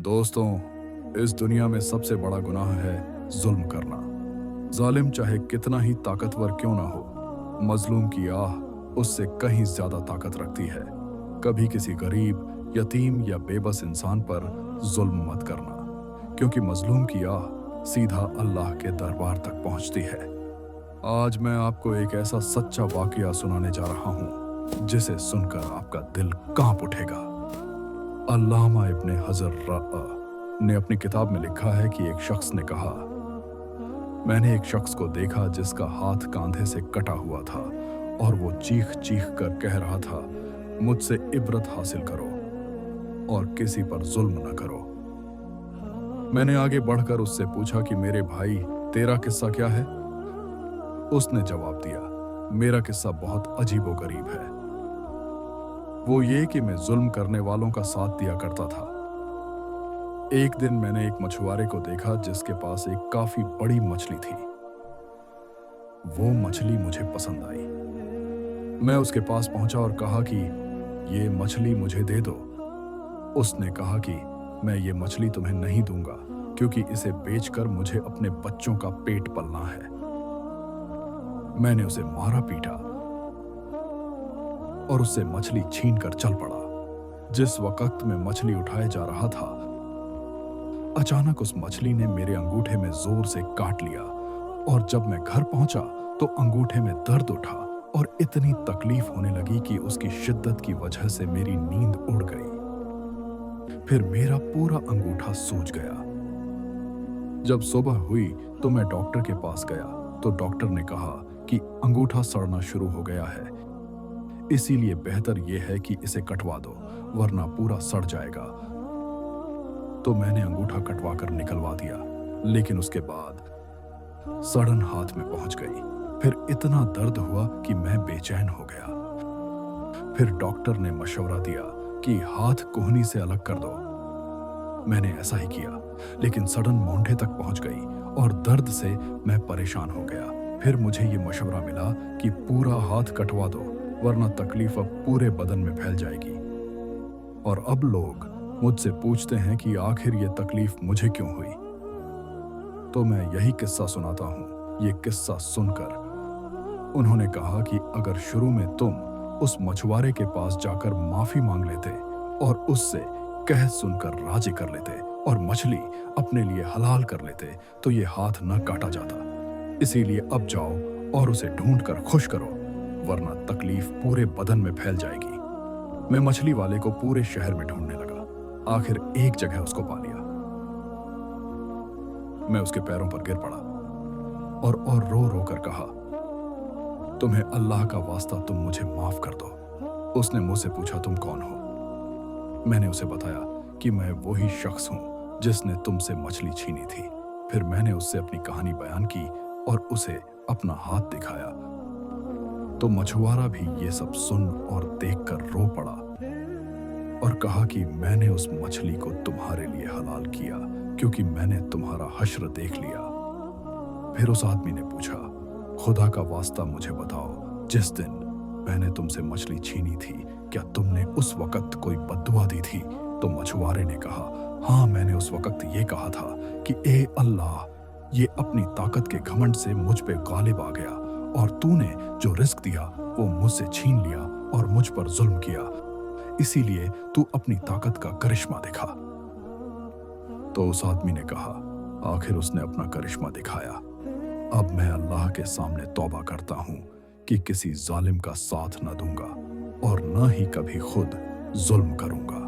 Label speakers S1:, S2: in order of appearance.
S1: दोस्तों, इस दुनिया में सबसे बड़ा गुनाह है जुल्म करना। जालिम चाहे कितना ही ताकतवर क्यों ना हो, मजलूम की आह उससे कहीं ज्यादा ताकत रखती है। कभी किसी गरीब, यतीम या बेबस इंसान पर जुल्म मत करना, क्योंकि मजलूम की आह सीधा अल्लाह के दरबार तक पहुंचती है। आज मैं आपको एक ऐसा सच्चा वाकया सुनाने जा रहा हूं जिसे सुनकर आपका दिल कांप उठेगा। अल्लामा इब्ने हजर ने अपनी किताब में लिखा है कि एक शख्स ने कहा, मैंने एक शख्स को देखा जिसका हाथ कांधे से कटा हुआ था और वो चीख चीख कर कह रहा था, मुझसे इबरत हासिल करो और किसी पर जुल्म न करो। मैंने आगे बढ़कर उससे पूछा कि मेरे भाई, तेरा किस्सा क्या है? उसने जवाब दिया, मेरा किस्सा बहुत अजीबोगरीब है। वो ये कि मैं जुल्म करने वालों का साथ दिया करता था। एक दिन मैंने एक मछुआरे को देखा जिसके पास एक काफी बड़ी मछली थी। वो मछली मुझे पसंद आई। मैं उसके पास पहुंचा और कहा कि ये मछली मुझे दे दो। उसने कहा कि मैं ये मछली तुम्हें नहीं दूंगा, क्योंकि इसे बेचकर मुझे अपने बच्चों का पेट पलना है। मैंने उसे मारा पीटा और उससे मछली छीन कर चल पड़ा। जिस वक्त मैं मछली उठाए जा रहा था, अचानक उस मछली ने मेरे अंगूठे में जोर से काट लिया और जब मैं घर पहुंचा तो अंगूठे में दर्द उठा और इतनी तकलीफ होने लगी कि उसकी शिद्दत की वजह से मेरी नींद उड़ गई। फिर मेरा पूरा अंगूठा सूज गया। जब सुबह हुई तो मैं डॉक्टर के पास गया तो डॉक्टर ने कहा कि अंगूठा सड़ना शुरू हो गया है, इसीलिए बेहतर यह है कि इसे कटवा दो, वरना पूरा सड़ जाएगा। तो मैंने अंगूठा कटवा कर निकलवा दिया, लेकिन उसके बाद सड़न हाथ में पहुंच गई। फिर इतना दर्द हुआ कि मैं बेचैन हो गया। फिर डॉक्टर ने मशवरा दिया कि हाथ कोहनी से अलग कर दो। मैंने ऐसा ही किया, लेकिन सड़न मोंढे तक पहुंच गई और दर्द से मैं परेशान हो गया। फिर मुझे ये मशवरा मिला कि पूरा हाथ कटवा दो, वरना तकलीफ अब पूरे बदन में फैल जाएगी। और अब लोग मुझसे पूछते हैं कि आखिर ये तकलीफ मुझे क्यों हुई। तो मैं यही किस्सा सुनाता हूं। ये किस्सा सुनकर उन्होंने कहा कि अगर शुरू में तुम उस मछुआरे के पास जाकर माफी मांग लेते और उससे कह सुनकर राजी कर लेते और मछली अपने लिए हलाल कर लेते तो ये हाथ न काटा जाता। इसीलिए अब जाओ और उसे ढूंढ कर खुश करो, वरना तकलीफ पूरे बदन में फैल जाएगी। मैं मछली वाले को पूरे शहर में ढूंढने लगा। आखिर एक जगह उसको पा लिया। मैं उसके पैरों पर गिर पड़ा और रो रो कर कहा, तुम्हें अल्लाह का वास्ता, तुम मुझे माफ कर दो। उसने मुझसे पूछा, तुम कौन हो? मैंने उसे बताया कि मैं वही शख्स हूं जिसने तुमसे मछली छीनी थी। फिर मैंने उससे अपनी कहानी बयान की और उसे अपना हाथ दिखाया। तो मछुआरा भी ये सब सुन और देखकर रो पड़ा और कहा कि मैंने उस मछली को तुम्हारे लिए हलाल किया, क्योंकि मैंने तुम्हारा हश्र देख लिया। फिर उस आदमी ने पूछा, खुदा का वास्ता मुझे बताओ, जिस दिन मैंने तुमसे मछली छीनी थी, क्या तुमने उस वक्त कोई बद्दुआ दी थी? तो मछुआरे ने कहा, हाँ, मैंने उस वक्त ये कहा था कि ए अल्लाह, ये अपनी ताकत के घमंड से मुझ पे गालिब आ गया और तूने जो रिस्क दिया वो मुझसे छीन लिया और मुझ पर जुल्म किया, इसीलिए तू अपनी ताकत का करिश्मा दिखा। तो उस आदमी ने कहा, आखिर उसने अपना करिश्मा दिखाया। अब मैं अल्लाह के सामने तौबा करता हूं कि किसी जालिम का साथ न दूंगा और न ही कभी खुद जुल्म करूंगा।